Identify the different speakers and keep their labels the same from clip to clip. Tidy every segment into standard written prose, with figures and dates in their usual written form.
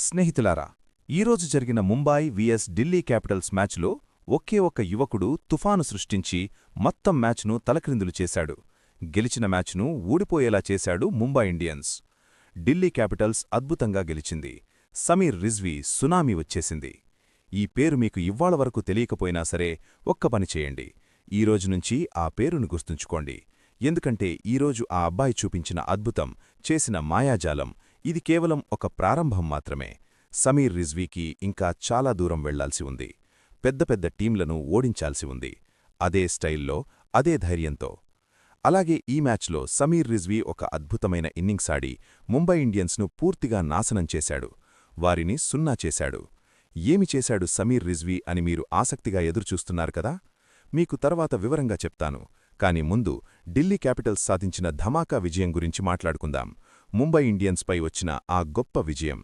Speaker 1: స్నేహితులారా, ఈరోజు జరిగిన ముంబాయి విఎస్ ఢిల్లీ క్యాపిటల్స్ మ్యాచ్లో ఒకే ఒక్క యువకుడు తుఫాను సృష్టించి మొత్తం మ్యాచ్ను తలక్రిందులు చేశాడు. గెలిచిన మ్యాచ్ను ఊడిపోయేలా చేశాడు ముంబై ఇండియన్స్. ఢిల్లీ క్యాపిటల్స్ అద్భుతంగా గెలిచింది. సమీర్ రిజ్వీ సునామీ వచ్చేసింది. ఈ పేరు మీకు ఇవ్వాళ వరకు తెలియకపోయినా సరే ఒక్క పని చేయండి. ఈరోజునుంచి ఆ పేరును గుర్తుంచుకోండి. ఎందుకంటే ఈరోజు ఆ అబ్బాయి చూపించిన అద్భుతం, చేసిన మాయాజాలం, ఇది కేవలం ఒక ప్రారంభం మాత్రమే. సమీర్ రిజ్వీకి ఇంకా చాలా దూరం వెళ్లాల్సి ఉంది. పెద్ద పెద్ద టీంలను ఓడించాల్సి ఉంది. అదే స్టైల్లో, అదే ధైర్యంతో. అలాగే ఈ మ్యాచ్లో సమీర్ రిజ్వీ ఒక అద్భుతమైన ఇన్నింగ్స్ ఆడి ముంబై ఇండియన్స్ను పూర్తిగా నాశనం చేశాడు. వారిని సున్నా చేశాడు. ఏమి చేశాడు సమీర్ రిజ్వీ అని మీరు ఆసక్తిగా ఎదురుచూస్తున్నారు కదా? మీకు తర్వాత వివరంగా చెప్తాను. కానీ ముందు ఢిల్లీ క్యాపిటల్స్ సాధించిన ధమాకా విజయం గురించి మాట్లాడుకుందాం. ముంబై ఇండియన్స్పై వచ్చిన ఆ గొప్ప విజయం.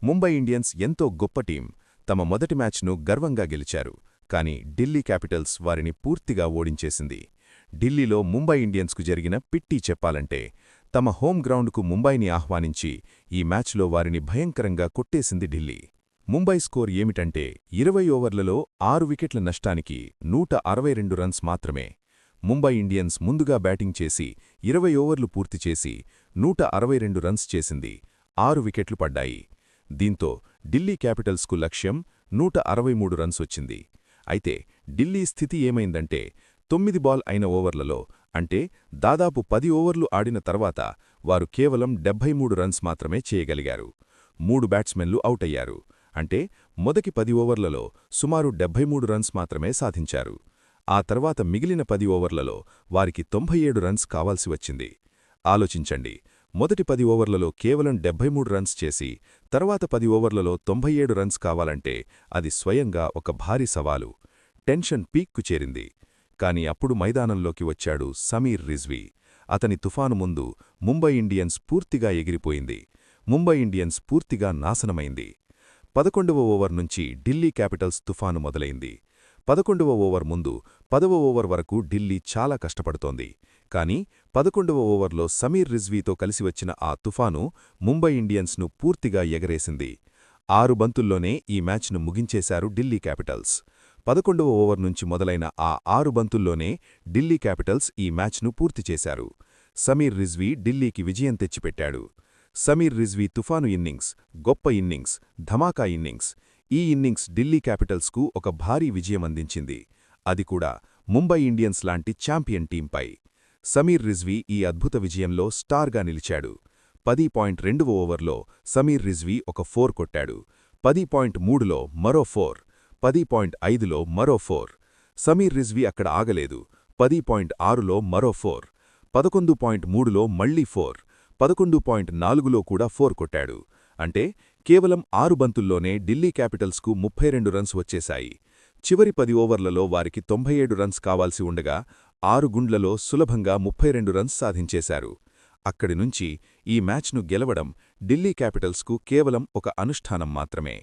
Speaker 1: ముంబై ఇండియన్స్ ఎంతో గొప్ప టీం. తమ మొదటి మ్యాచ్ను గర్వంగా గెలిచారు. కానీ ఢిల్లీ క్యాపిటల్స్ వారిని పూర్తిగా ఓడించేసింది. ఢిల్లీలో ముంబై ఇండియన్స్కు జరిగిన పిట్టి చెప్పాలంటే, తమ హోమ్ గ్రౌండ్కు ముంబైని ఆహ్వానించి ఈ మ్యాచ్లో వారిని భయంకరంగా కొట్టేసింది ఢిల్లీ. ముంబై స్కోర్ ఏమిటంటే 20 ఓవర్లలో 6 వికెట్ల నష్టానికి 162 రన్స్ మాత్రమే. ముంబై ఇండియన్స్ ముందుగా బ్యాటింగ్ చేసి 20 ఓవర్లు పూర్తిచేసి 162 రన్స్ చేసింది. 6 వికెట్లు పడ్డాయి. దీంతో ఢిల్లీ క్యాపిటల్స్కు లక్ష్యం 163 రన్స్ వచ్చింది. అయితే ఢిల్లీ స్థితి ఏమైందంటే 9 బాల్ అయిన ఓవర్లలో, అంటే దాదాపు 10 ఓవర్లు ఆడిన తర్వాత వారు కేవలం 73 రన్స్ మాత్రమే చేయగలిగారు. 3 బ్యాట్స్మెన్లు అవుటయ్యారు. అంటే మొదటి 10 ఓవర్లలో సుమారు 73 రన్స్ మాత్రమే సాధించారు. ఆ తర్వాత మిగిలిన 10 ఓవర్లలో వారికి 97 రన్స్ కావాల్సి వచ్చింది. ఆలోచించండి, మొదటి 10 ఓవర్లలో కేవలం 73 రన్స్ చేసి తర్వాత 10 ఓవర్లలో 97 రన్స్ కావాలంటే అది స్వయంగా ఒక భారీ సవాలు. టెన్షన్ పీక్కు చేరింది. కాని అప్పుడు మైదానంలోకి వచ్చాడు సమీర్ రిజ్వీ. అతని తుఫాను ముందు ముంబై ఇండియన్స్ పూర్తిగా ఎగిరిపోయింది. ముంబై ఇండియన్స్ పూర్తిగా నాశనమైంది. 11వ ఓవర్ నుంచి ఢిల్లీ క్యాపిటల్స్ తుఫాను మొదలైంది. 11వ ఓవర్ ముందు 10వ ఓవర్ వరకు ఢిల్లీ చాలా కష్టపడుతోంది. కానీ 11వ ఓవర్లో సమీర్ రిజ్వీతో కలిసి వచ్చిన ఆ తుఫాను ముంబై ఇండియన్స్ను పూర్తిగా ఎగరేసింది. 6 బంతుల్లోనే ఈ మ్యాచ్ను ముగించేశారు ఢిల్లీ క్యాపిటల్స్. 11వ ఓవర్ నుంచి మొదలైన ఆ 6 బంతుల్లోనే ఢిల్లీ క్యాపిటల్స్ ఈ మ్యాచ్ను పూర్తి చేశారు. సమీర్ రిజ్వీ ఢిల్లీకి విజయం తెచ్చిపెట్టాడు. సమీర్ రిజ్వీ తుఫాను ఇన్నింగ్స్, గొప్ప ఇన్నింగ్స్, ధమాకా ఇన్నింగ్స్. ఈ ఇన్నింగ్స్ ఢిల్లీ క్యాపిటల్స్కు ఒక భారీ విజయం అందించింది. అది కూడా ముంబై ఇండియన్స్ లాంటి ఛాంపియన్ టీంపై. సమీర్ రిజ్వీ ఈ అద్భుత విజయంలో స్టార్గా నిలిచాడు. 10.2వ ఓవర్లో సమీర్ రిజ్వీ ఒక 4 కొట్టాడు. 10.3లో మరో 4, 10.5లో మరో 4. సమీర్ రిజ్వీ అక్కడ ఆగలేదు. 10.6లో మరో 4, 11.3లో మళ్లీ 4, 11.4లో కూడా 4 కొట్టాడు. అంటే కేవలం 6 బంతుల్లోనే ఢిల్లీ క్యాపిటల్స్కు 32 రన్స్ వచ్చేశాయి. చివరి 10 ఓవర్లలో వారికి 97 రన్స్ కావాల్సి ఉండగా 6 గుండ్లలో సులభంగా 32 రన్స్ సాధించేశారు. అక్కడినుంచి ఈ మ్యాచ్ను గెలవడం ఢిల్లీ క్యాపిటల్స్కు కేవలం ఒక అనుష్ఠానం మాత్రమే.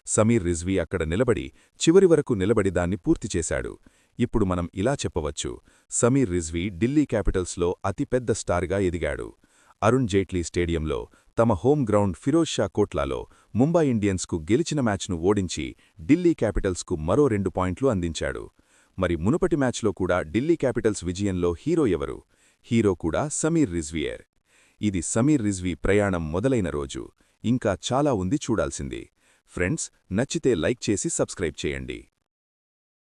Speaker 1: సమీర్ రిజ్వీ అక్కడ నిలబడి, చివరి వరకు నిలబడి దాన్ని పూర్తిచేశాడు. ఇప్పుడు మనం ఇలా చెప్పవచ్చు, సమీర్ రిజ్వీ ఢిల్లీ క్యాపిటల్స్లో అతిపెద్ద స్టార్గా ఎదిగాడు. అరుణ్ జైట్లీ స్టేడియంలో, తమ హోమ్ గ్రౌండ్ ఫిరోజ్ షా కోట్లాలో ముంబై ఇండియన్స్కు గెలిచిన మ్యాచ్ను ఓడించి ఢిల్లీ క్యాపిటల్స్కు మరో 2 పాయింట్లు అందించాడు. మరి మునుపటి మ్యాచ్లో కూడా ఢిల్లీ క్యాపిటల్స్ విజయంలో హీరో ఎవరు? హీరో కూడా సమీర్ రిజ్వీయే. ఇది సమీర్ రిజ్వీ ప్రయాణం మొదలైన రోజు. ఇంకా చాలా ఉంది చూడాల్సింది. ఫ్రెండ్స్, నచ్చితే లైక్ చేసి సబ్స్క్రైబ్ చేయండి.